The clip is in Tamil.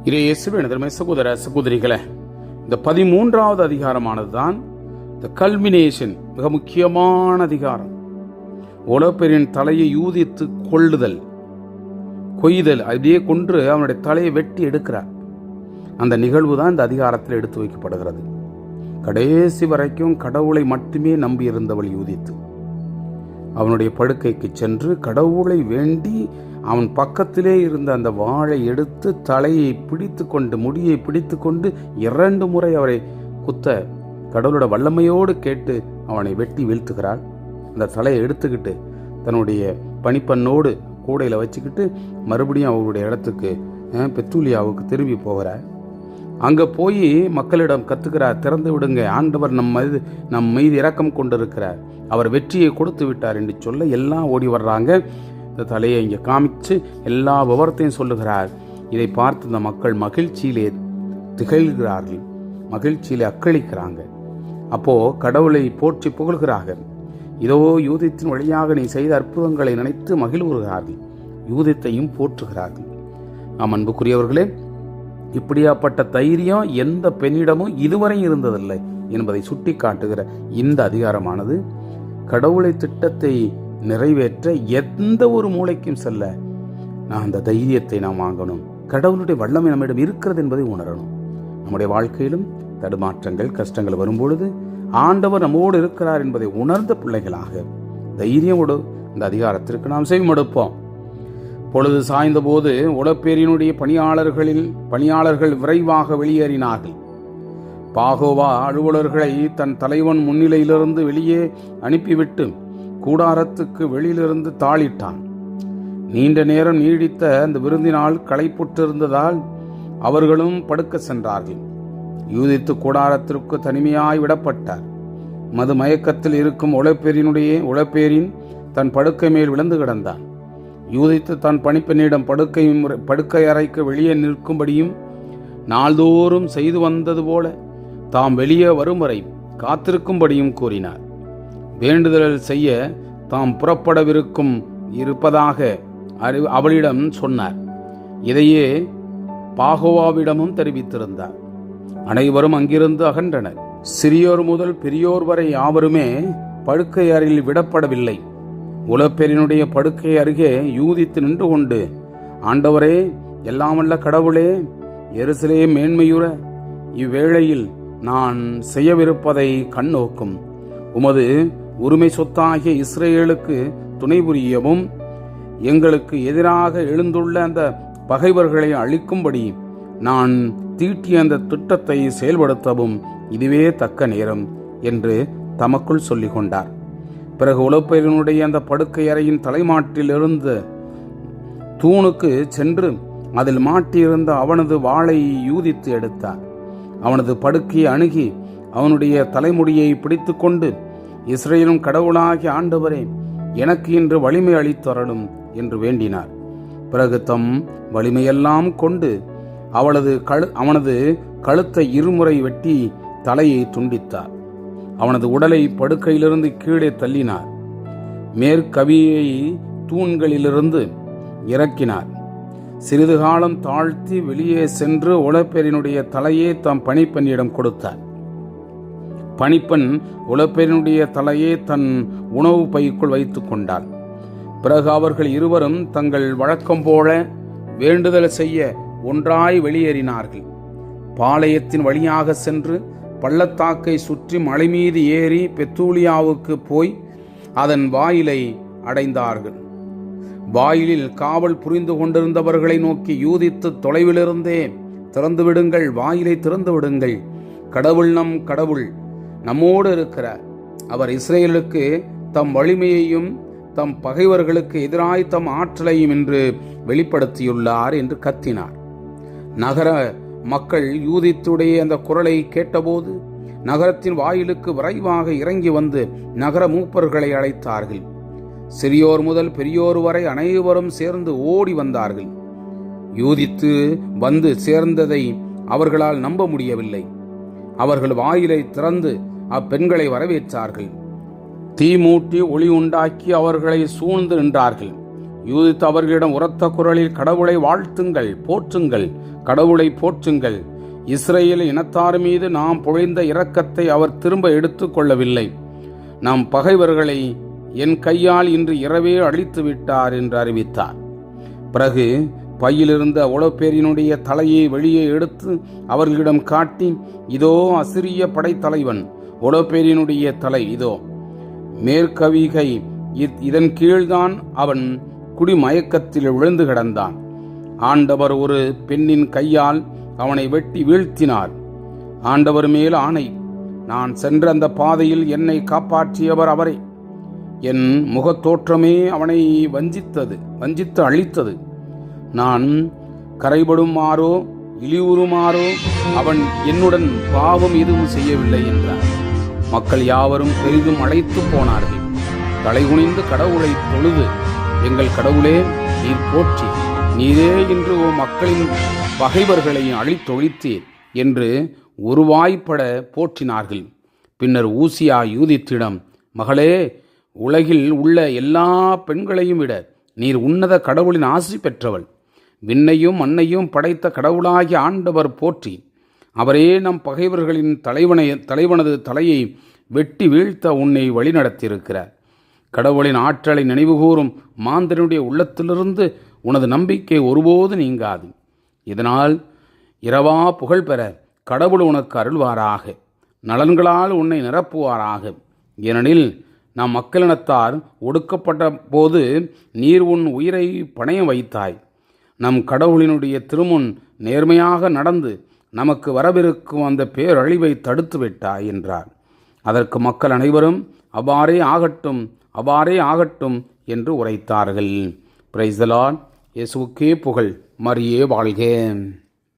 இயேசுவின் சகோதர சகோதரிகளே, இந்த 13வது அதிகாரமானது தான் இந்த கல்மினேஷன், மிக முக்கியமான அதிகாரம். உலப்பெரின் தலையை யூதித்து கொய்தல், அப்படியே கொன்று அவனுடைய தலையை வெட்டி எடுக்கிறார். அந்த நிகழ்வு தான் இந்த அதிகாரத்தில் எடுத்து வைக்கப்படுகிறது. கடைசி வரைக்கும் கடவுளை மட்டுமே நம்பியிருந்தவள் யூதித்து அவனுடைய படுக்கைக்கு சென்று கடவுளை வேண்டி அவன் பக்கத்திலே இருந்த அந்த வாளை எடுத்து தலையை பிடித்து கொண்டு, முடியை பிடித்து கொண்டு 2 முறை அவரை குத்த கடவுளோட வல்லமையோடு கேட்டு அவனை வெட்டி வீழ்த்துகிறாள். அந்த தலையை எடுத்துக்கிட்டு தன்னுடைய பணிப்பெண்ணோடு கூடையில் வச்சுக்கிட்டு மறுபடியும் அவருடைய இடத்துக்கு பெத்தூலியாவுக்கு திரும்பி போகிறார். அங்கே போய் மக்களிடம் கத்துக்கிறார், திறந்து விடுங்க, ஆண்டவர் நம் மீது இரக்கம் கொண்டிருக்கிறார், அவர் வெற்றியை கொடுத்து விட்டார் என்று சொல்ல எல்லாம் ஓடி வர்றாங்க. இந்த தலையை இங்கே காமிச்சு எல்லா விவரத்தையும் சொல்லுகிறார். இதை பார்த்து இந்த மக்கள் மகிழ்ச்சியிலே திகழ்கிறார்கள், மகிழ்ச்சியிலே அக்களிக்கிறாங்க. அப்போ கடவுளை போற்றி புகழ்கிறார்கள். இதோ யூதத்தின் வழியாக நீ செய்த அற்புதங்களை நினைத்து மகிழ்வுகிறார்கள், யூதத்தையும் போற்றுகிறார்கள். அன்புக்குரியவர்களே, இப்படியாப்பட்ட தைரியம் எந்த பெண்ணிடமும் இதுவரை இருந்ததில்லை என்பதை சுட்டி காட்டுகிற இந்த அதிகாரமானது கடவுளை திட்டத்தை நிறைவேற்ற எந்த ஒரு மூளைக்கும் செல்ல அந்த தைரியத்தை நாம் வாங்கணும். கடவுளுடைய வல்லமை நம்மிடம் இருக்கிறது என்பதை உணரணும். நம்முடைய வாழ்க்கையிலும் தடுமாற்றங்கள், கஷ்டங்கள் வரும்பொழுது ஆண்டவர் நம்மோடு இருக்கிறார் என்பதை உணர்ந்த பிள்ளைகளாக தைரியமோடு இந்த அதிகாரத்திற்கு நாம் செவிமடுப்போம். பொழுது சாய்ந்த போது உலப்பேரினுடைய பணியாளர்கள் விரைவாக வெளியேறினார்கள். பாகோவா அலுவலர்களை தன் தலைவன் முன்னிலையிலிருந்து வெளியே அனுப்பிவிட்டு கூடாரத்துக்கு வெளியிலிருந்து தாளிட்டான். நீண்ட நேரம் நீடித்த அந்த விருந்தினால் களைப்புற்றிருந்ததால் அவர்களும் படுக்க சென்றார்கள். யூதித்து கூடாரத்திற்கு தனிமையாய் விடப்பட்டார். மது மயக்கத்தில் இருக்கும் உலப்பேரின் தன் படுக்கை மேல் விழுந்து கிடந்தான். யூதித்து தன் பணிப்பெண்ணிடம் படுக்கை அறைக்கு வெளியே நிற்கும்படியும் நாள்தோறும் செய்து வந்தது போல தாம் வெளியே வரும் வரை காத்திருக்கும்படியும் கூறினார். வேண்டுதல் செய்ய தாம் இருப்பதாக அவளிடம் சொன்னார். இதையே பாகோவாவிடமும் தெரிவித்திருந்தார். அனைவரும் அங்கிருந்து அகன்றனர். சிறியோர் முதல் பெரியோர் வரை யாவருமே படுக்கை அறையில் விடப்படவில்லை. உலப்பெரினுடைய படுக்கை அருகே யூதித்து நின்று கொண்டு, ஆண்டவரே, எல்லாமல்ல கடவுளே, எருசலேம் மேன்மையுற இவ்வேளையில் நான் செய்யவிருப்பதை கண்ணோக்கும். உமது உரிமை சொத்தாகிய இஸ்ரேலுக்கு துணை புரியவும் எங்களுக்கு எதிராக எழுந்துள்ள அந்த பகைவர்களை அழிக்கும்படி நான் தீட்டிய அந்த திட்டத்தை செயல்படுத்தவும் இதுவே தக்க நேரம் என்று தமக்குள் சொல்லிக் கொண்டார். பிறகு உலப்பெரினுடைய அந்த படுக்கை அறையின் தலைமாட்டில் இருந்து தூணுக்கு சென்று அதில் மாட்டியிருந்த அவனது வாளை யூதித்து எடுத்தார். அவனது படுக்கையை அணுகி அவனுடைய தலைமுடியை பிடித்து கொண்டு, இஸ்ரேலும் கடவுளாகிய ஆண்டவரே, எனக்கு இன்று வலிமை அளித்தரலும் என்று வேண்டினார். பிறகு தம் வலிமையெல்லாம் கொண்டு அவனது கழுத்தை 2 முறை வெட்டி தலையை துண்டித்தார். அவனது உடலை படுக்கையிலிருந்து கீழே தள்ளினார். மேற்கவியை தூண்களிலிருந்து இறக்கினார். சிறிது காலம் தாழ்த்தி வெளியே சென்று உலப்பெரினுடைய தலையை தம் பணிப்பெண்ணிடம் கொடுத்தார். பணிப்பெண் உலப்பெரினுடைய தலையை தன் உணவு பைக்குள் வைத்துக் கொண்டார். பிறகு அவர்கள் இருவரும் தங்கள் வழக்கம் போல வேண்டுதல் செய்ய ஒன்றாய் வெளியேறினார்கள். பாளையத்தின் வழியாக சென்று பள்ளத்தாக்கை சுற்றி மலை மீது ஏறி பெத்தூலியாவுக்கு போய் அதன் வாயிலை அடைந்தார்கள். வாயிலில் காவல் புரிந்து கொண்டிருந்தவர்களை நோக்கி யூதித்து தொலைவிலிருந்தே, திறந்து விடுங்கள், வாயிலை திறந்து விடுங்கள், கடவுள் நம் கடவுள் நம்மோடு இருக்கிறார், அவர் இஸ்ரேலுக்கு தம் வலிமையையும் தம் பகைவர்களுக்கு எதிராய் தம் ஆற்றலையும் என்று வெளிப்படுத்தியுள்ளார் என்று கத்தினார். நகர மக்கள் யூதித்துடைய அந்த குரலை கேட்டபோது நகரத்தின் வாயிலுக்கு விரைவாக இறங்கி வந்து நகர மூப்பர்களை அழைத்தார்கள். சிறியோர் முதல் பெரியோர் வரை அனைவரும் சேர்ந்து ஓடி வந்தார்கள். யூதித்து வந்து சேர்ந்ததை அவர்களால் நம்ப முடியவில்லை. அவர்கள் வாயிலை திறந்து அப்பெண்களை வரவேற்றார்கள். தீ மூட்டி ஒளி உண்டாக்கி அவர்களை சூழ்ந்து நின்றார்கள். யூதித்து அவர்களிடம் உரத்த குரலில், கடவுளை வாழ்த்துங்கள், போற்றுங்கள், கடவுளை போற்றுங்கள். இஸ்ரேல் இனத்தார் மீது நாம் பொழிந்த இரக்கத்தை அவர் திரும்ப எடுத்துக் கொள்ளவில்லை. நம் பகைவர்களை என் கையால் இன்று இரவே அழித்து விட்டார் என்று அறிவித்தார். பிறகு பையிலிருந்த ஒலோபேரினுடைய தலையை வெளியே எடுத்து அவர்களிடம் காட்டி, இதோ அசிரிய படைத்தலைவன் ஒலோபேரினுடைய தலை, இதோ மேற்கவிகை, இதன் கீழ்தான் அவன் குடிமயக்கத்தில் விழுந்து கிடந்தான். ஆண்டவர் ஒரு பெண்ணின் கையால் அவனை வெட்டி வீழ்த்தினார். ஆண்டவர் மேல் ஆணை, நான் சென்ற அந்த பாதையில் என்னை காப்பாற்றியவர் அவரே. என் முகத்தோற்றமே அவனை வஞ்சித்து அழித்தது. நான் கரைபடுமாறோ இழிவுறுமாறோ அவன் என்னுடன் பாவம் எதுவும் செய்யவில்லை என்றார். மக்கள் யாவரும் பெரிதும் அழைத்து போனார்கள். தலைகுனிந்து கடவுளை தொழுது, எங்கள் கடவுளே, நீர் போற்றி, நீரே இன்று மக்களின் பகைவர்களை அழித்தொழித்தீர் என்று ஒருவாய்ப்பட போற்றினார்கள். பின்னர் ஊசியா யூதித்திடம், மகளே, உலகில் உள்ள எல்லா பெண்களையும் விட நீர் உன்னத கடவுளின் ஆசி பெற்றவள். விண்ணையும் மண்ணையும் படைத்த கடவுளாகிய ஆண்டவர் போற்றி. அவரே நம் பகைவர்களின் தலைவனது தலையை வெட்டி வீழ்த்த உன்னை வழிநடத்தியிருக்கிறார். கடவுளின் ஆற்றலை நினைவுகூரும் மாந்தனுடைய உள்ளத்திலிருந்து உனது நம்பிக்கை ஒருபோது நீங்காது. இதனால் இரவா புகழ் பெற கடவுள் உனக்கு அருள்வாராக, நலன்களால் உன்னை நிரப்புவாராக. ஏனெனில் நம் மக்களினத்தார் ஒடுக்கப்பட்ட போது நீர் உன் உயிரை பணயம் வைத்தாய். நம் கடவுளினுடைய திருமுன் நேர்மையாக நடந்து நமக்கு வரவிருக்கும் அந்த பேரழிவை தடுத்து விட்டாய் என்றார். அதற்கு மக்கள் அனைவரும் அவ்வாறே ஆகட்டும், அவ்வாறே ஆகட்டும் என்று உரைத்தார்கள். Praise the Lord. இயேசுவுக்கே புகழ். மரியே வாழ்க.